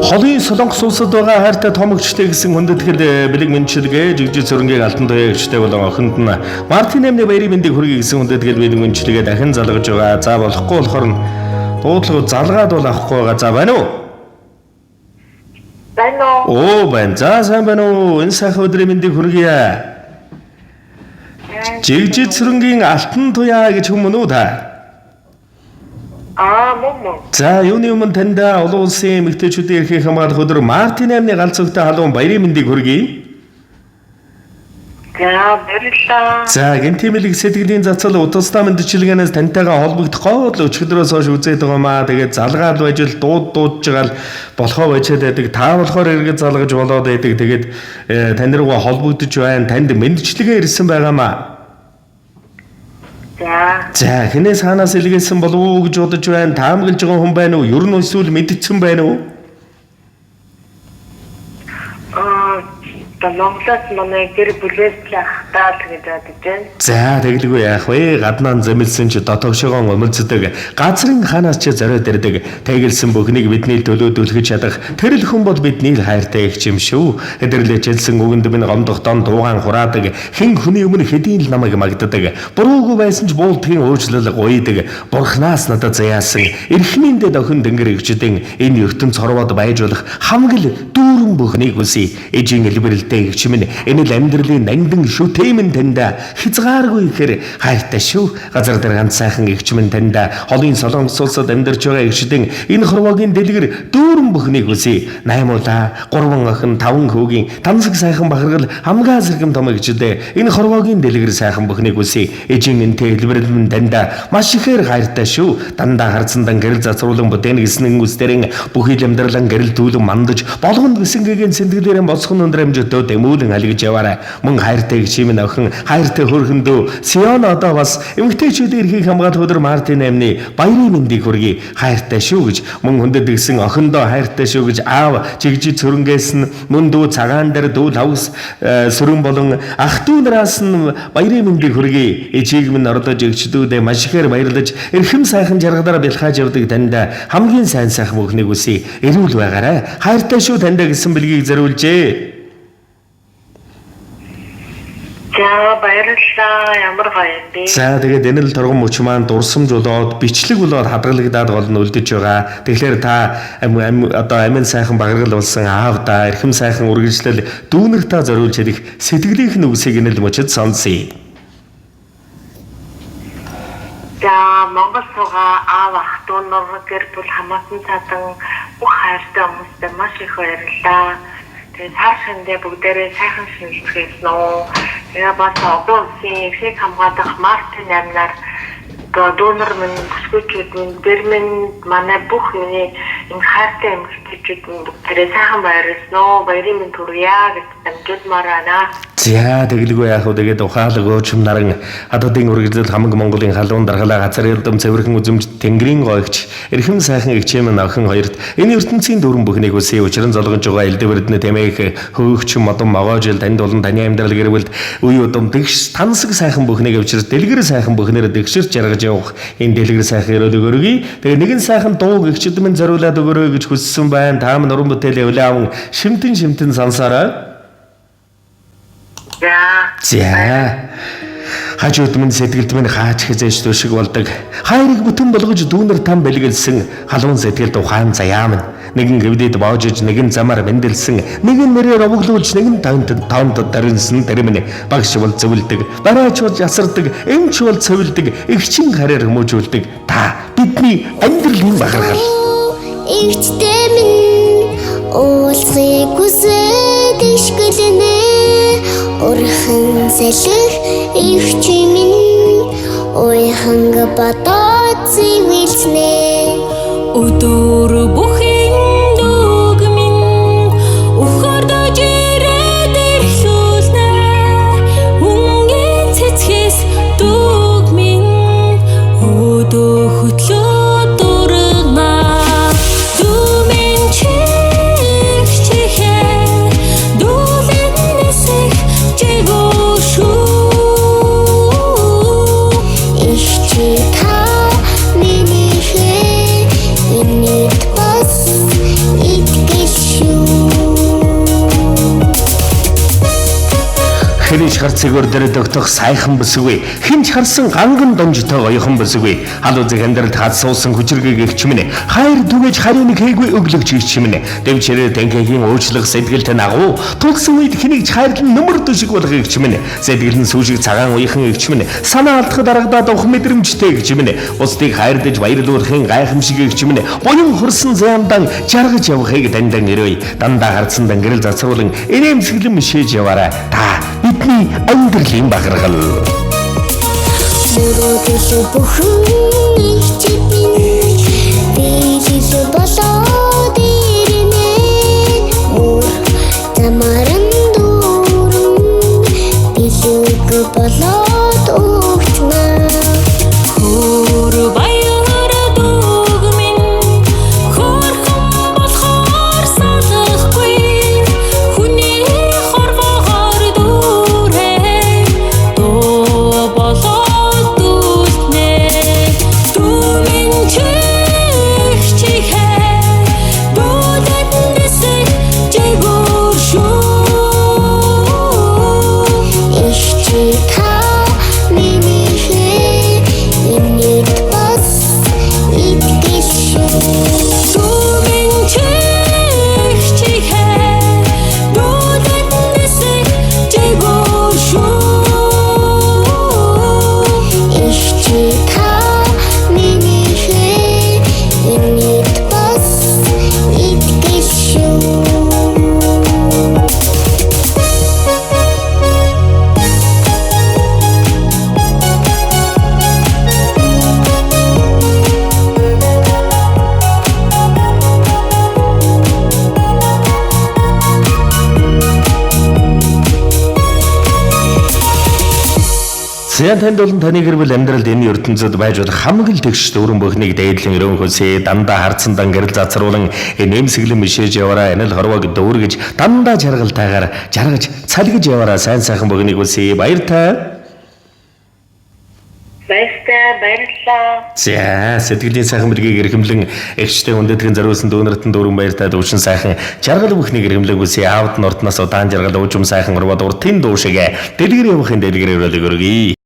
Холын Солонгос улсад байгаа хайртай томогчтой гэсэн хүндэтгэл бэлэг мэнчилгээ жигжиг цөрөнгийн алтан туяагчтай болон охинд нь Мартин Эмний баярын мэндийг хүргэе гэсэн хүндэтгэл бэлэг мэнчилгээ дахин залгаж байгаа. За болохгүй болохоор нь дуудлага залгаад бол авахгүй байгаа. За байна уу? Байна уу? Оо байна. За сайн байна уу? Энэ сайхан өдрийн мэндийг хүргэе. Жигжиг цөрөнгийн алтан туяа гэж хүмүүс үү та? Мөн. За юуны өмнө танд олон улсын эмэгтэйчүүдийн эрхийг хамгаалах өдөр Мартин Эмний галзууртай халуун баярын мэндийг хүргэе. За баярлалаа. За гинтимэлэг сэтгэлийн зацал удалстай мэндчилгээнээс тантайгаа холбогдох гол өчигдрөөс хойш үзээд байгаа маа. Тэгээд залгаад байж л дуудж байгаа л болохоо байчаад байдаг. Та болохоор эргээд залгаж болоод байдаг. Тэгээд тань руугаа холбогдож байна. Танд мэндчилгээ ирсэн байгаа маа. За хинээс хаанаас илгээсэн болов уу гэж бодож байна. Таамаглаж байгаа хүн байна уу? Ер нь эсвэл мэдчихсэн байна уу? Монголоос манай гэр бүлээс л ахтаа тэгээд бодож байна. За тэгэлгүй яах вэ? Гаднаа замилсан чи дотоогшоогоо өмөлцдөг. Газрын ханаас чи зориод ирдэг. Тэгэлсэн бүхнийг бидний төлөө дүлгэж чадах тэр л хүн бол бидний хайртай их юм шүү. Эдэрлэж хэлсэн үгэнд минь гомдох дон дуугаан хураадаг. Хэн хүний өмнө хэдийн л намайг магдадаг. Буруугүй байсан ч буулдгийн уучлал гуйдаг. Бурхнаас надад заяасан. Эрхминдээ дохин дэнгэр эгчдэн энэ ертөнц хорвоод байж болох хамгал дүүрэн бүхнийг үсэ. Эжийн элбэрэлтэй эгч минь энэ л амьдралын нандин шүтэмэн танда хязгааргүй ихээр хайртай шүү. Газар дээр ганц сайхан эгч минь танда холын Солонгос улсад амьдарч байгаа эгчдэн энэ хорвоогийн дэлгэр дүүрэн бүхнийг үсэ. 8 удаа 3 охин 5 хүүгийн тамсаг сайхан бахаргал хамгаа сэргэм том эгчдээ энэ хорвоогийн дэлгэр сайхан бүхнийг үсэ. Эжийн энтэй элбэрэл минь танда маш ихээр хайртай шүү. Дандаа харцандан гэрэл зацруулан бүтээн гиснэн үстерэн бүхий л амьдралан гэрэл дүүлэн мандаж болгонд гисэнгийн сэнтгэлээрэн босхон өндөр амжид дэмүүлэн алгиж яваарай. Мөн хайртай гişимэн охин хайртай хөрхөндөө Сион одоо бас эмэгтэйчүүдийн эрхийг хамгаалах өдөр Мартин Эмний баярын мэндийг хүргэе. Хайртай шүү гэж мөн хүндэд гисэн охиндоо хайртай шүү гэж аав жигжиг цөрөнгөөс нь мөн дүү цагаан дээр дүү лавс сөрөн болон ах дүү нараас нь баярын мэндийг хүргэе. Эжийг минь орлож эгчдүүдээ маш ихээр баярлаж эрхэм сайхан жаргалаараа бэлхааж явдаг танд хамгийн сайн сайхан бүхнийг үсэ. Эрүүл байгаарай. Хайртай шүү танд гэсэн бэлгийг зориулжээ. За баярлалаа. Ямар гоё юм бэ? За тэгээд энэ л торгон мөч маань дурсамж болоод бичлэг болоод хадгалагдаад болно үлдэж байгаа. Тэгэхээр та одоо амин сайхан багаргал болсон аав да эрхэм сайхан үргэлжлэл дүүнэр та зориулж ирэх сэтгэлийнх нь үсийг энэ л мөчөд сонсъё. За Монгол суугаа аав ах дүү нар гэр бүл хамаатан цаадан бүх хайртай хүмүүстээ маш их баярлалаа. Тэгээд цааш хэндээ бүгдээрээ сайхан шинжилгээсэн нөө. Тэгээ бас олон улсын эрхийг хамгаалах Мартин Эмнаар донор минь бүсгүйчүүд минь гэр минь манай бүх миний энэ хайртай эмэгтэйчүүд минь бүгдээрээ сайхан баярлсан нөө. Баярын минь төрье гэж амжилтмаар байна. За тэгэлгүй яах вэ? Тэгээд ухаалаг өөчм наран хадуудын үргэлжлэл хамаг Монголын халуун даргалаа газар эрдэм цэвэрхэн үзэмж тэнгэрийн гоогч эрхэм сайхан эгчээм охин хоёрт энэ ертөнцийн дүүрэн бүхнийг үсээ учран золгож байгаа элдвэрднэ тэмээх хөөгч модон могоожил танд болон таны амьдрал гэрвэлд үе удам тэгш тансаг сайхан бүхнийг авчир дэлгэр сайхан бүхнээр дэгширч жаргаж явах энэ дэлгэр сайхан өрөөд өгөргий. Тэгээд нэгэн сайхан дууг эгчд минь зориулаад өгөрөө гэж хүссэн байна. Та минь уран бүтээлийн улаан шимтэн сансаараа. За хажууд минь сэтгэлд минь хаач хязээч төшиг болдог. Хайрыг бүтэн болгож дүүнэр там бэлгэлсэн халуун сэтгэлд ухаан заяа минь нэгэн гэвдэд боожж нэгэн замаар мэндэлсэн нэгэн нэрээр овоглуулж нэгэн тоонд даринсан тэр минь багш бол зөвлөдөг барайч бол ясардаг эмч бол цовилдог эгчин хараар хүмүүжүүлдэг та бидний амьдралын бахархал эгчтэй минь уулзахыг хүсэж ишгэлэнэ Урхан салих их чимин ой ханга батат зивэлснэ өдөр бүхэн дүгмин ухардаж ирээд ирлүүлнэ үнгийн цэцгээс дүгмин өдөө хөтлөө дургна дүмэн чихчихэ дүүлэнэсэх жигошүү их чи та миний хэ инэт Гэрийн шар цэгөр дээр догтох сайхан бүсгүй. Хинч харсан ганган домжтой гоёхон бүсгүй. Хал үзэг амьдралд хад суусан хүчргийг их чимнэ. Хайр түгэж хариуны хийгүй өглөгч их чимнэ. Дэвчээрээ тэнхэгийн уучлах сэтгэлт нагуу. Тулсан үед хэнийг хайрлан нөмөр дөшиг болох их чимнэ. Сэтгэл нь сүшиг цагаан уяхан их чимнэ. Санаа алдахад аргадаад уух мэдрэмжтэй их чимнэ. Бусдыг хайрлаж баярлуулахын гайхамшиг их чимнэ. Буян хөрсөн зямдан жаргаж явахыг дандан өрөөй. Дандаа харцсан дангэрэл зацруулан инээмсэглэн мишээж яваарай. Та бидний амьдралын багаргал. Мөрөдөл бүхэн ихчдэн биелэл болоод ирнэ. Мөр замаран дүүрэн билэг болоод өгчмэ. Хөр баяр дүүгмэн хөрхөн болохоор салахгүй. Хүний хорвогоор дүүрэн доо болоод дүүтнэ. Дүүмэн чихээ дүүдэт нэсэг жигүүр шүү. Ишчи та миний инэт бас итгэл шүү. Дүүмэн чихээ дүүдэт нэсэг жигүүр шүү. Ишчи та миний инэт бас итгэл шүү. Зэн танд болон таны гэрбэл амьдралд энэ ертөнцид байж болох хамгийн тэгш дөрөн бүхнийг дээдлэн өрөөн хөлсөө дандаа харцсан дангэрэл зацруулан нэмсэглэн мишээж яваараа энэ л хорвог дүүргэж дандаа жаргалтайгаар жаргаж цалгиж яваараа сайн сайхан бүхнийг хөлсөө баяртай. Баярлалаа. За сэтгэлийн сайхан мэргийг эрхэмлэн эгчтэй хүндэтгэн зориулсан дүүнэртэн дүүрэн баяртай дүүшин сайхан жаргал бүхнийг эрхэмлэн хөлсөө аавд нортноос удаан жаргал уужим сайхан урбад уртын дүүшигэ дэлгэр явахын дэлгэр өрөөлөг өргөе.